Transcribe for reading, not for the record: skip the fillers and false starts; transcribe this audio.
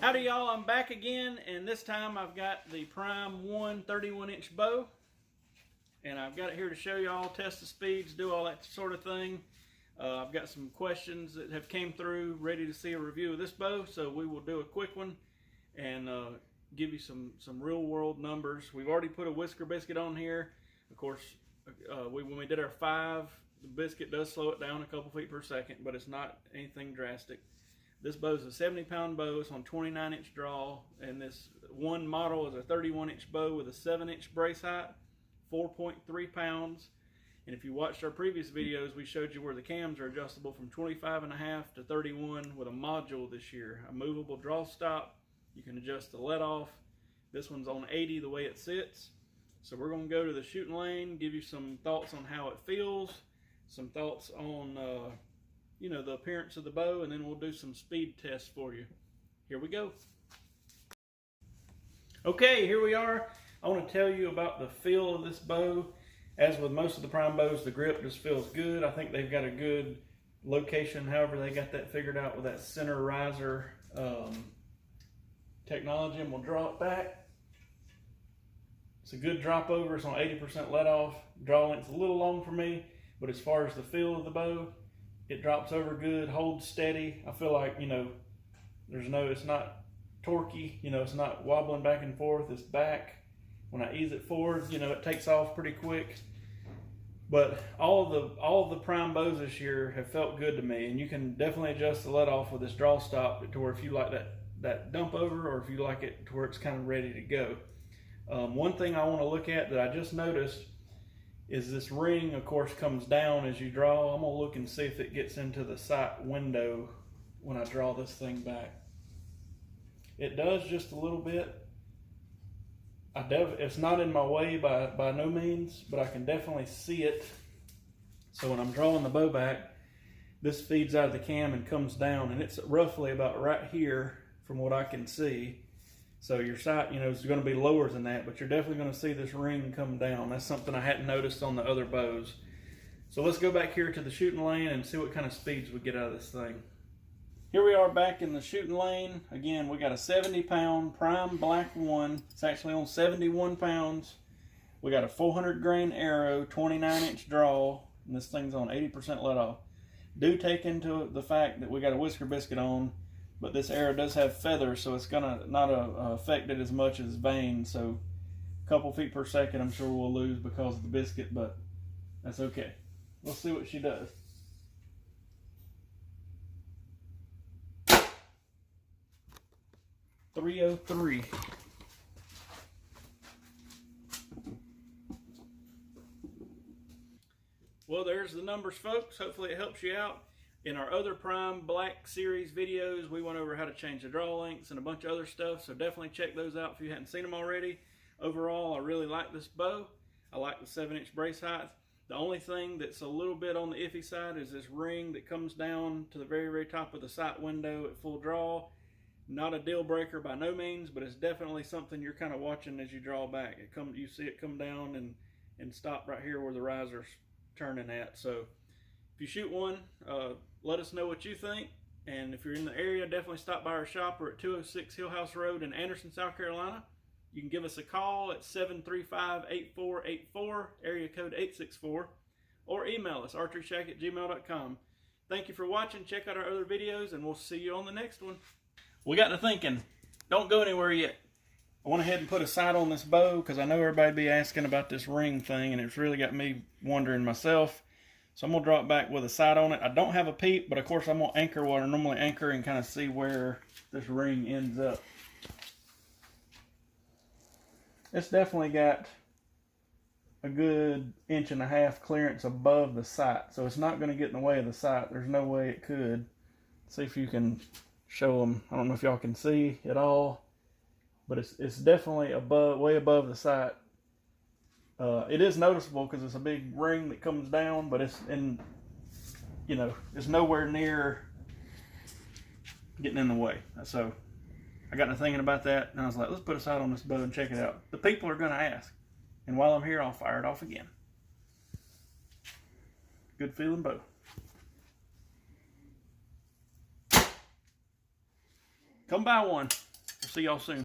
Howdy y'all, I'm back again, and this time I've got the Prime 1 31-inch bow, and I've got it here to show y'all, test the speeds, do all that sort of thing. I've got some questions that have came through, ready to see a review of this bow, so we will do a quick one and give you some real world numbers. We've already put a whisker biscuit on here. Of course, when we did our 5, the biscuit does slow it down a couple feet per second, but it's not anything drastic. This bow is a 70-pound bow. It's on 29-inch draw, and this one model is a 31-inch bow with a 7-inch brace height, 4.3 pounds. And if you watched our previous videos, we showed you where the cams are adjustable from 25.5 to 31 with a module this year, a movable draw stop. You can adjust the let off. This one's on 80 the way it sits. So we're going to go to the shooting lane, give you some thoughts on how it feels, some thoughts on the appearance of the bow, and then we'll do some speed tests for you. Here we go. Okay, here we are. I want to tell you about the feel of this bow. As with most of the Prime bows, the grip just feels good. I think they've got a good location, however they got that figured out with that center riser technology, and we'll draw it back. It's a good drop over. It's on 80% let off. Draw length's a little long for me, but as far as the feel of the bow, it drops over good, holds steady. I feel like, it's not torquey, it's not wobbling back and forth, it's back. When I ease it forward, it takes off pretty quick. But all of the Prime bows this year have felt good to me, and you can definitely adjust the let off with this draw stop to where if you like that dump over, or if you like it to where it's kind of ready to go. One thing I want to look at that I just noticed is this ring, of course, comes down as you draw. I'm gonna look and see if it gets into the sight window when I draw this thing back. It does just a little bit. It's not in my way by no means, but I can definitely see it. So when I'm drawing the bow back, this feeds out of the cam and comes down, and it's roughly about right here from what I can see. So your sight, is going to be lower than that, but you're definitely going to see this ring come down. That's something I hadn't noticed on the other bows. So let's go back here to the shooting lane and see what kind of speeds we get out of this thing. Here we are back in the shooting lane. Again, we got a 70-pound Prime Black 1. It's actually on 71 pounds. We got a 400 grain arrow, 29-inch draw, and this thing's on 80% let off. Do take into the fact that we got a whisker biscuit on, but this arrow does have feathers, so it's gonna not affect it as much as vane. So a couple feet per second, I'm sure we'll lose because of the biscuit, but that's okay. We'll see what she does. .303. Well, there's the numbers, folks. Hopefully it helps you out. In our other Prime Black Series videos, we went over how to change the draw lengths and a bunch of other stuff, so definitely check those out if you hadn't seen them already. Overall, I really like this bow. I like the 7-inch brace height. The only thing that's a little bit on the iffy side is this ring that comes down to the very, very top of the sight window at full draw. Not a deal breaker by no means, but it's definitely something you're kind of watching as you draw back. You see it come down and stop right here where the riser's turning at. So if you shoot one, let us know what you think. And if you're in the area, definitely stop by our shop. We're at 206 Hillhouse Road in Anderson, South Carolina. You can give us a call at 735-8484, area code 864, or email us, archeryshack@gmail.com. Thank you for watching. Check out our other videos, and we'll see you on the next one. We got to thinking, don't go anywhere yet. I went ahead and put a sight on this bow because I know everybody be asking about this ring thing, and it's really got me wondering myself. So I'm going to draw it back with a sight on it. I don't have a peep, but of course I'm going to anchor what I normally anchor and kind of see where this ring ends up. It's definitely got a good 1.5 inch clearance above the sight, so it's not going to get in the way of the sight. There's no way it could. See if you can show them. I don't know if y'all can see at all, but it's definitely way above the sight. It is noticeable because it's a big ring that comes down, but it's nowhere near getting in the way. So I got to thinking about that, and I was like, let's put a sight on this bow and check it out. The people are going to ask, and while I'm here, I'll fire it off again. Good feeling bow. Come buy one. See y'all soon.